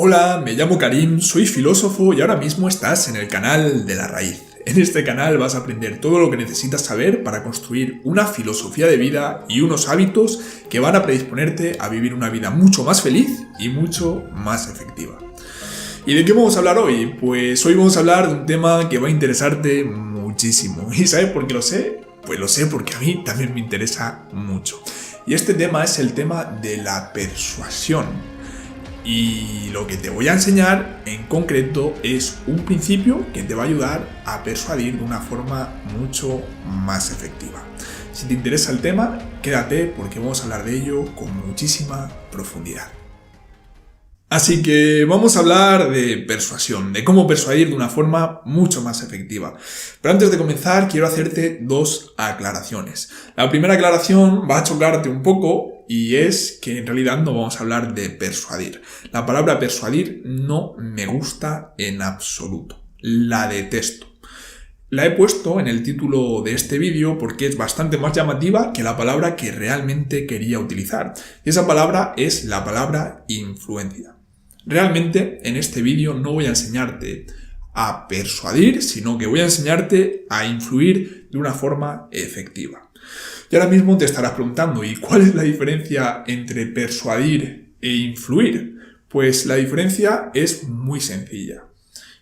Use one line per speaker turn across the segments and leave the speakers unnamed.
Hola, me llamo Karim, soy filósofo y ahora mismo estás en el canal de La Raíz. En este canal vas a aprender todo lo que necesitas saber para construir una filosofía de vida y unos hábitos que van a predisponerte a vivir una vida mucho más feliz y mucho más efectiva. ¿Y de qué vamos a hablar hoy? Pues hoy vamos a hablar de un tema que va a interesarte muchísimo. ¿Y sabes por qué lo sé? Pues lo sé porque a mí también me interesa mucho. Y este tema es el tema de la persuasión. Y lo que te voy a enseñar en concreto es un principio que te va a ayudar a persuadir de una forma mucho más efectiva. Si te interesa el tema, quédate porque vamos a hablar de ello con muchísima profundidad. Así que vamos a hablar de persuasión, de cómo persuadir de una forma mucho más efectiva. Pero antes de comenzar, quiero hacerte dos aclaraciones. La primera aclaración va a chocarte un poco y es que en realidad no vamos a hablar de persuadir. La palabra persuadir no me gusta en absoluto. La detesto. La he puesto en el título de este vídeo porque es bastante más llamativa que la palabra que realmente quería utilizar. Y esa palabra es la palabra influencia. Realmente en este vídeo no voy a enseñarte a persuadir, sino que voy a enseñarte a influir de una forma efectiva. Y ahora mismo te estarás preguntando, ¿y cuál es la diferencia entre persuadir e influir? Pues la diferencia es muy sencilla.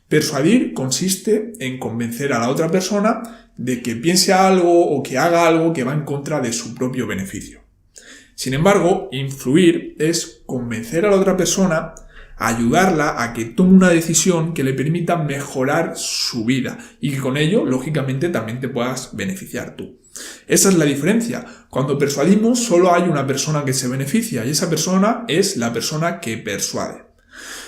Persuadir consiste en convencer a la otra persona de que piense algo o que haga algo que va en contra de su propio beneficio. Sin embargo, influir es convencer a la otra persona, ayudarla a que tome una decisión que le permita mejorar su vida y que con ello, lógicamente, también te puedas beneficiar tú. Esa es la diferencia. Cuando persuadimos, solo hay una persona que se beneficia y esa persona es la persona que persuade.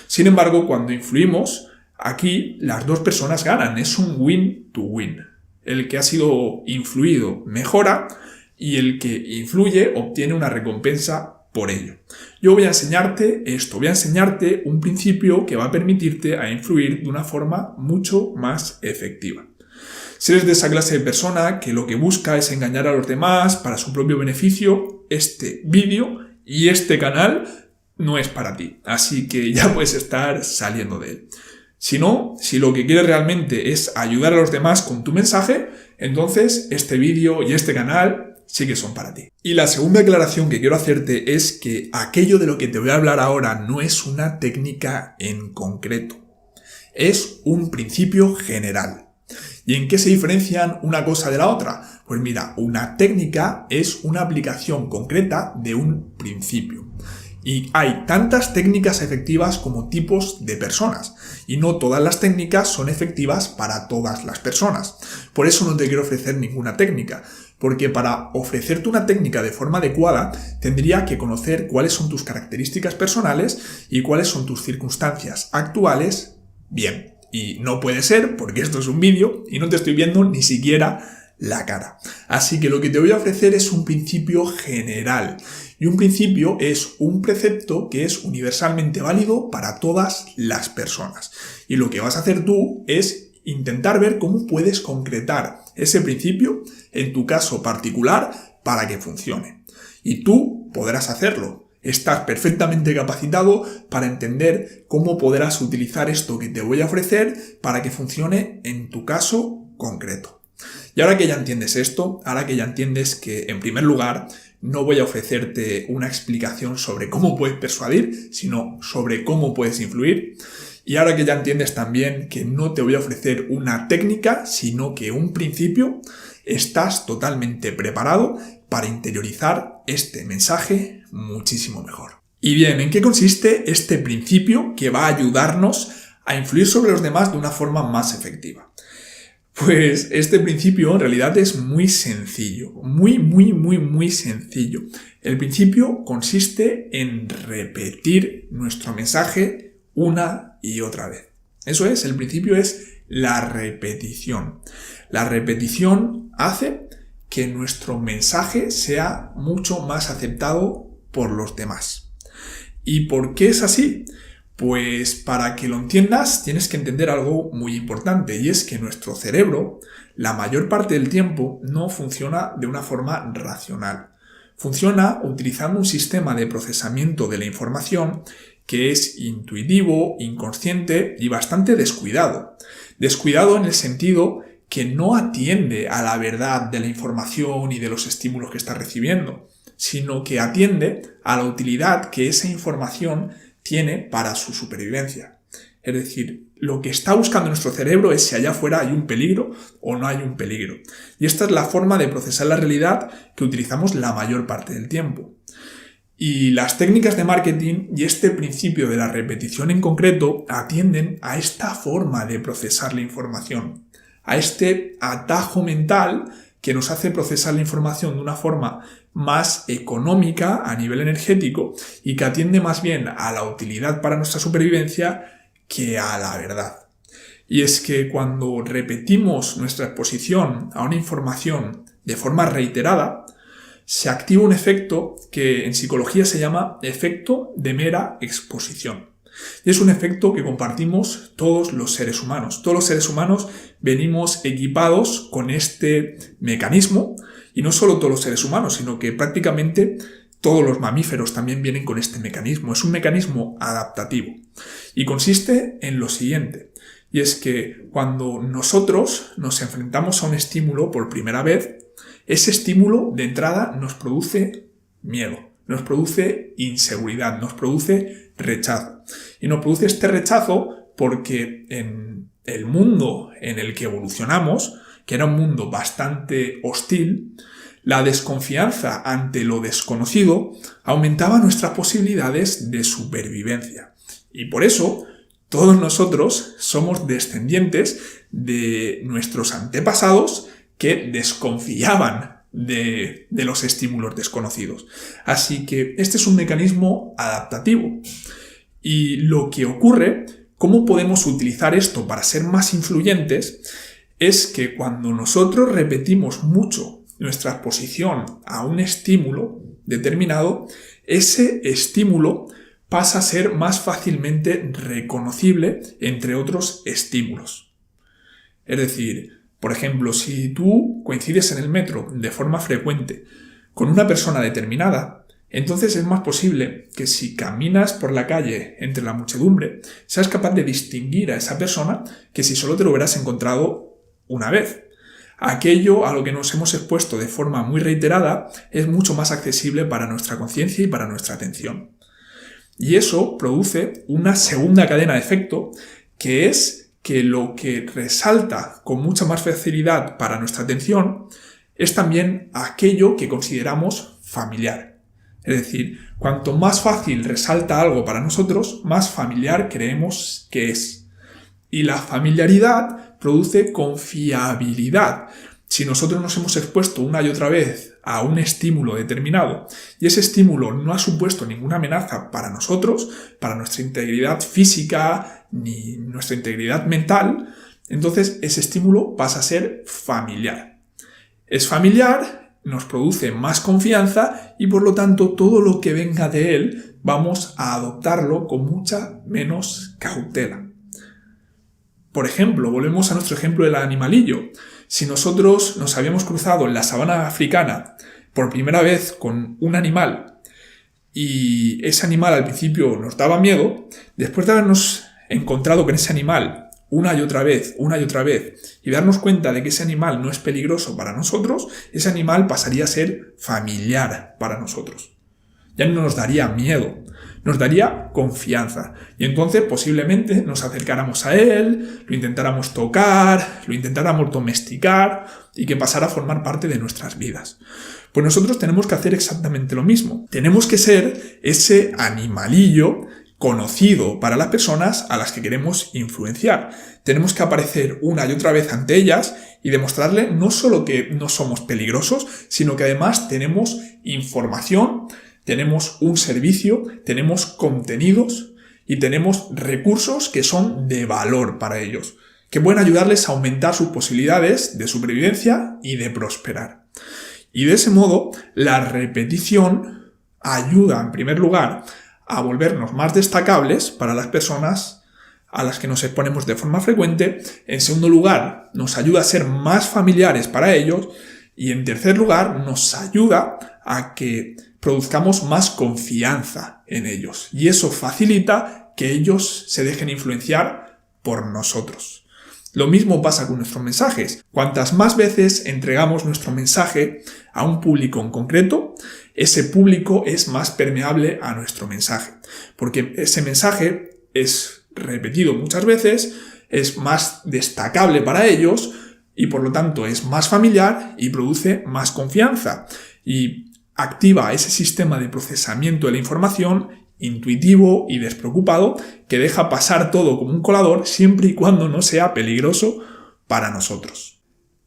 Sin embargo, cuando influimos, aquí las dos personas ganan. Es un win to win. El que ha sido influido mejora y el que influye obtiene una recompensa por ello. Yo voy a enseñarte esto, voy a enseñarte un principio que va a permitirte a influir de una forma mucho más efectiva. Si eres de esa clase de persona que lo que busca es engañar a los demás para su propio beneficio, este vídeo y este canal no es para ti, así que ya puedes estar saliendo de él. Si no, si lo que quieres realmente es ayudar a los demás con tu mensaje, entonces este vídeo y este canal sí que son para ti. Y la segunda aclaración que quiero hacerte es que aquello de lo que te voy a hablar ahora no es una técnica en concreto. Es un principio general. ¿Y en qué se diferencian una cosa de la otra? Pues mira, una técnica es una aplicación concreta de un principio. Y hay tantas técnicas efectivas como tipos de personas. Y no todas las técnicas son efectivas para todas las personas. Por eso no te quiero ofrecer ninguna técnica. Porque para ofrecerte una técnica de forma adecuada, tendría que conocer cuáles son tus características personales y cuáles son tus circunstancias actuales bien. Y no puede ser porque esto es un vídeo y no te estoy viendo ni siquiera la cara. Así que lo que te voy a ofrecer es un principio general. Y un principio es un precepto que es universalmente válido para todas las personas. Y lo que vas a hacer tú es intentar ver cómo puedes concretar ese principio en tu caso particular para que funcione. Y tú podrás hacerlo. Estás perfectamente capacitado para entender cómo podrás utilizar esto que te voy a ofrecer para que funcione en tu caso concreto. Y ahora que ya entiendes esto, ahora que ya entiendes que en primer lugar no voy a ofrecerte una explicación sobre cómo puedes persuadir, sino sobre cómo puedes influir, y ahora que ya entiendes también que no te voy a ofrecer una técnica, sino que un principio, estás totalmente preparado para interiorizar este mensaje muchísimo mejor. Y bien, ¿en qué consiste este principio que va a ayudarnos a influir sobre los demás de una forma más efectiva? Pues este principio en realidad es muy sencillo, muy sencillo. El principio consiste en repetir nuestro mensaje una y otra vez. Eso es, el principio es la repetición. La repetición hace que nuestro mensaje sea mucho más aceptado por los demás. ¿Y por qué es así? Pues para que lo entiendas tienes que entender algo muy importante y es que nuestro cerebro la mayor parte del tiempo no funciona de una forma racional. Funciona utilizando un sistema de procesamiento de la información que es intuitivo, inconsciente y bastante descuidado. Descuidado en el sentido que no atiende a la verdad de la información y de los estímulos que está recibiendo, sino que atiende a la utilidad que esa información tiene para su supervivencia. Es decir, lo que está buscando nuestro cerebro es si allá afuera hay un peligro o no hay un peligro. Y esta es la forma de procesar la realidad que utilizamos la mayor parte del tiempo. Y las técnicas de marketing y este principio de la repetición en concreto atienden a esta forma de procesar la información, a este atajo mental que nos hace procesar la información de una forma más económica a nivel energético y que atiende más bien a la utilidad para nuestra supervivencia que a la verdad. Y es que cuando repetimos nuestra exposición a una información de forma reiterada, se activa un efecto que en psicología se llama efecto de mera exposición. Y es un efecto que compartimos todos los seres humanos. Todos los seres humanos venimos equipados con este mecanismo, y no solo todos los seres humanos, sino que prácticamente todos los mamíferos también vienen con este mecanismo. Es un mecanismo adaptativo y consiste en lo siguiente, y es que cuando nosotros nos enfrentamos a un estímulo por primera vez, ese estímulo de entrada nos produce miedo, nos produce inseguridad, nos produce rechazo. Y nos produce este rechazo porque en el mundo en el que evolucionamos, que era un mundo bastante hostil, la desconfianza ante lo desconocido aumentaba nuestras posibilidades de supervivencia. Y por eso todos nosotros somos descendientes de nuestros antepasados que desconfiaban de los estímulos desconocidos. Así que este es un mecanismo adaptativo. Y lo que ocurre, cómo podemos utilizar esto para ser más influyentes, es que cuando nosotros repetimos mucho nuestra exposición a un estímulo determinado, ese estímulo pasa a ser más fácilmente reconocible entre otros estímulos. Es decir, por ejemplo, si tú coincides en el metro de forma frecuente con una persona determinada, entonces es más posible que si caminas por la calle entre la muchedumbre, seas capaz de distinguir a esa persona que si solo te lo hubieras encontrado una vez. Aquello a lo que nos hemos expuesto de forma muy reiterada es mucho más accesible para nuestra conciencia y para nuestra atención. Y eso produce una segunda cadena de efecto, que es que lo que resalta con mucha más facilidad para nuestra atención es también aquello que consideramos familiar. Es decir, cuanto más fácil resalta algo para nosotros, más familiar creemos que es. Y la familiaridad produce confiabilidad. Si nosotros nos hemos expuesto una y otra vez a un estímulo determinado y ese estímulo no ha supuesto ninguna amenaza para nosotros, para nuestra integridad física ni nuestra integridad mental, entonces ese estímulo pasa a ser familiar. Es familiar, nos produce más confianza y por lo tanto todo lo que venga de él vamos a adoptarlo con mucha menos cautela. Por ejemplo, volvemos a nuestro ejemplo del animalillo. Si nosotros nos habíamos cruzado en la sabana africana por primera vez con un animal y ese animal al principio nos daba miedo, después de habernos encontrado con ese animal una y otra vez, y darnos cuenta de que ese animal no es peligroso para nosotros, ese animal pasaría a ser familiar para nosotros. Ya no nos daría miedo, nos daría confianza. Y entonces posiblemente nos acercáramos a él, lo intentáramos tocar, lo intentáramos domesticar y que pasara a formar parte de nuestras vidas. Pues nosotros tenemos que hacer exactamente lo mismo. Tenemos que ser ese animalillo conocido para las personas a las que queremos influenciar. Tenemos que aparecer una y otra vez ante ellas y demostrarle no solo que no somos peligrosos, sino que además tenemos información, tenemos un servicio, tenemos contenidos y tenemos recursos que son de valor para ellos, que pueden ayudarles a aumentar sus posibilidades de supervivencia y de prosperar. Y de ese modo, la repetición ayuda, en primer lugar, a volvernos más destacables para las personas a las que nos exponemos de forma frecuente. En segundo lugar, nos ayuda a ser más familiares para ellos. Y en tercer lugar, nos ayuda a que produzcamos más confianza en ellos. Y eso facilita que ellos se dejen influenciar por nosotros. Lo mismo pasa con nuestros mensajes. Cuantas más veces entregamos nuestro mensaje a un público en concreto, ese público es más permeable a nuestro mensaje. Porque ese mensaje es repetido muchas veces, es más destacable para ellos y por lo tanto es más familiar y produce más confianza. Y activa ese sistema de procesamiento de la información intuitivo y despreocupado que deja pasar todo como un colador siempre y cuando no sea peligroso para nosotros.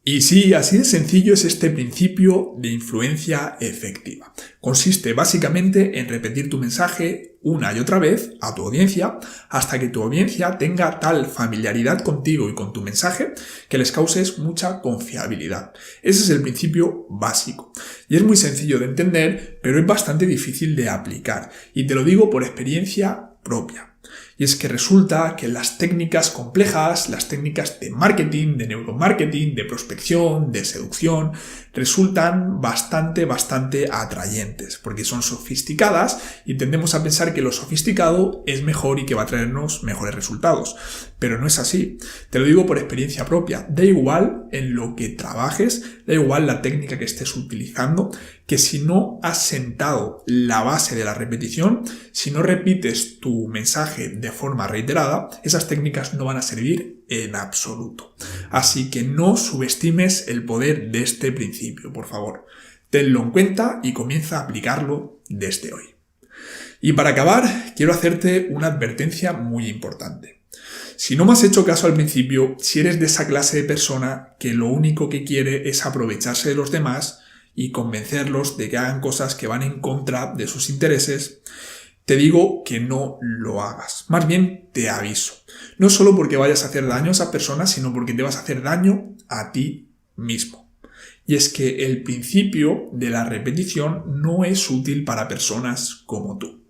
Y sí, así de sencillo es este principio de influencia efectiva. Consiste básicamente en repetir tu mensaje una y otra vez a tu audiencia hasta que tu audiencia tenga tal familiaridad contigo y con tu mensaje que les causes mucha confiabilidad. Ese es el principio básico. Y es muy sencillo de entender, pero es bastante difícil de aplicar. Y te lo digo por experiencia propia. Y es que resulta que las técnicas complejas, las técnicas de marketing, de neuromarketing, de prospección, de seducción, resultan bastante atrayentes, porque son sofisticadas y tendemos a pensar que lo sofisticado es mejor y que va a traernos mejores resultados. Pero no es así. Te lo digo por experiencia propia. Da igual en lo que trabajes, da igual la técnica que estés utilizando, que si no has sentado la base de la repetición, si no repites tu mensaje de forma reiterada, esas técnicas no van a servir en absoluto. Así que no subestimes el poder de este principio, por favor. Tenlo en cuenta y comienza a aplicarlo desde hoy. Y para acabar, quiero hacerte una advertencia muy importante. Si no me has hecho caso al principio, si eres de esa clase de persona que lo único que quiere es aprovecharse de los demás y convencerlos de que hagan cosas que van en contra de sus intereses, te digo que no lo hagas. Más bien te aviso. No solo porque vayas a hacer daño a esa persona, sino porque te vas a hacer daño a ti mismo. Y es que el principio de la repetición no es útil para personas como tú.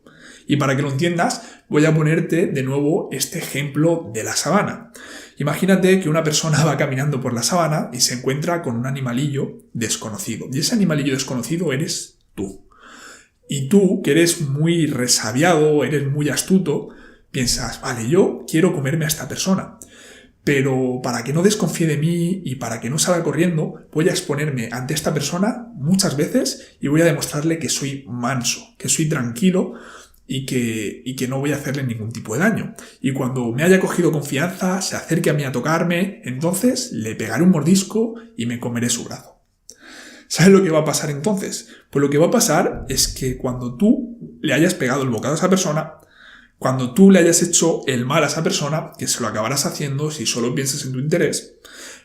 Y para que lo entiendas, voy a ponerte de nuevo este ejemplo de la sabana. Imagínate que una persona va caminando por la sabana y se encuentra con un animalillo desconocido. Y ese animalillo desconocido eres tú. Y tú, que eres muy resabiado, eres muy astuto, piensas, vale, yo quiero comerme a esta persona. Pero para que no desconfíe de mí y para que no salga corriendo, voy a exponerme ante esta persona muchas veces y voy a demostrarle que soy manso, que soy tranquilo y que no voy a hacerle ningún tipo de daño. Y cuando me haya cogido confianza, se acerque a mí a tocarme, entonces le pegaré un mordisco y me comeré su brazo. ¿Sabes lo que va a pasar entonces? Pues lo que va a pasar es que cuando tú le hayas pegado el bocado a esa persona, cuando tú le hayas hecho el mal a esa persona, que se lo acabarás haciendo si solo piensas en tu interés,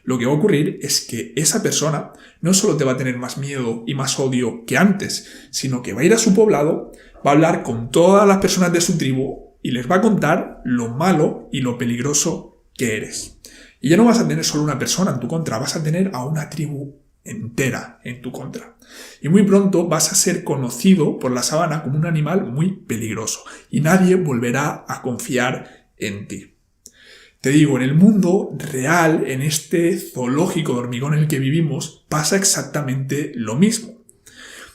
lo que va a ocurrir es que esa persona no solo te va a tener más miedo y más odio que antes, sino que va a ir a su poblado, va a hablar con todas las personas de su tribu y les va a contar lo malo y lo peligroso que eres. Y ya no vas a tener solo una persona en tu contra, vas a tener a una tribu entera en tu contra. Y muy pronto vas a ser conocido por la sabana como un animal muy peligroso y nadie volverá a confiar en ti. Te digo, en el mundo real, en este zoológico de hormigón en el que vivimos, pasa exactamente lo mismo.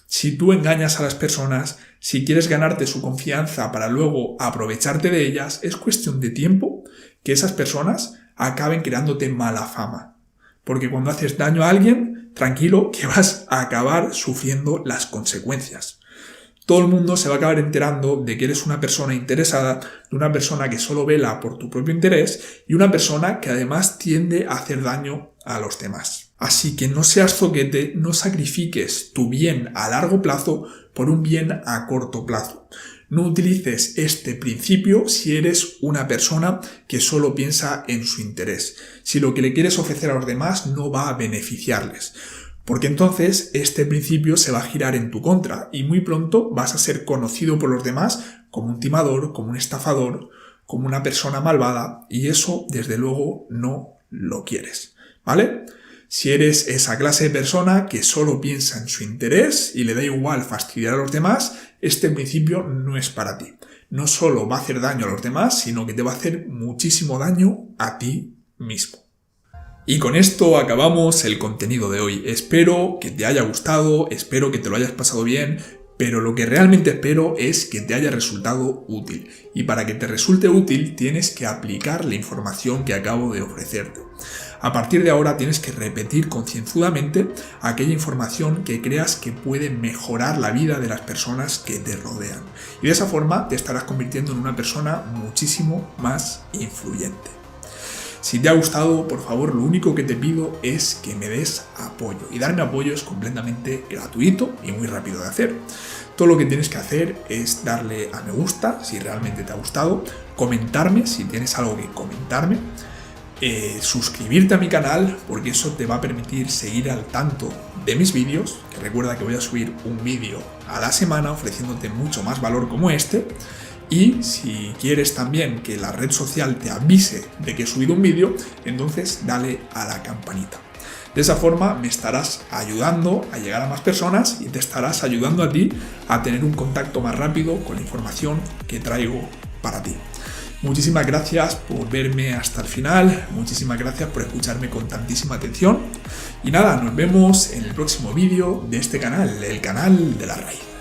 Si tú engañas a las personas, si quieres ganarte su confianza para luego aprovecharte de ellas, es cuestión de tiempo que esas personas acaben creándote mala fama. Porque cuando haces daño a alguien, tranquilo que vas a acabar sufriendo las consecuencias. Todo el mundo se va a acabar enterando de que eres una persona interesada, de una persona que solo vela por tu propio interés y una persona que además tiende a hacer daño a los demás. Así que no seas zoquete, no sacrifiques tu bien a largo plazo por un bien a corto plazo. No utilices este principio si eres una persona que solo piensa en su interés, si lo que le quieres ofrecer a los demás no va a beneficiarles. Porque entonces este principio se va a girar en tu contra y muy pronto vas a ser conocido por los demás como un timador, como un estafador, como una persona malvada y eso desde luego no lo quieres, ¿vale? Si eres esa clase de persona que solo piensa en su interés y le da igual fastidiar a los demás, este principio no es para ti. No solo va a hacer daño a los demás, sino que te va a hacer muchísimo daño a ti mismo. Y con esto acabamos el contenido de hoy. Espero que te haya gustado, espero que te lo hayas pasado bien, pero lo que realmente espero es que te haya resultado útil. Y para que te resulte útil tienes que aplicar la información que acabo de ofrecerte. A partir de ahora tienes que repetir concienzudamente aquella información que creas que puede mejorar la vida de las personas que te rodean. Y de esa forma te estarás convirtiendo en una persona muchísimo más influyente. Si te ha gustado, por favor, lo único que te pido es que me des apoyo. Y darme apoyo es completamente gratuito y muy rápido de hacer. Todo lo que tienes que hacer es darle a me gusta si realmente te ha gustado, comentarme si tienes algo que comentarme, suscribirte a mi canal porque eso te va a permitir seguir al tanto de mis vídeos, que recuerda que voy a subir un vídeo a la semana ofreciéndote mucho más valor como este. Y si quieres también que la red social te avise de que he subido un vídeo, entonces dale a la campanita. De esa forma me estarás ayudando a llegar a más personas y te estarás ayudando a ti a tener un contacto más rápido con la información que traigo para ti. Muchísimas gracias por verme hasta el final, muchísimas gracias por escucharme con tantísima atención y nada, nos vemos en el próximo vídeo de este canal, el canal de la raíz.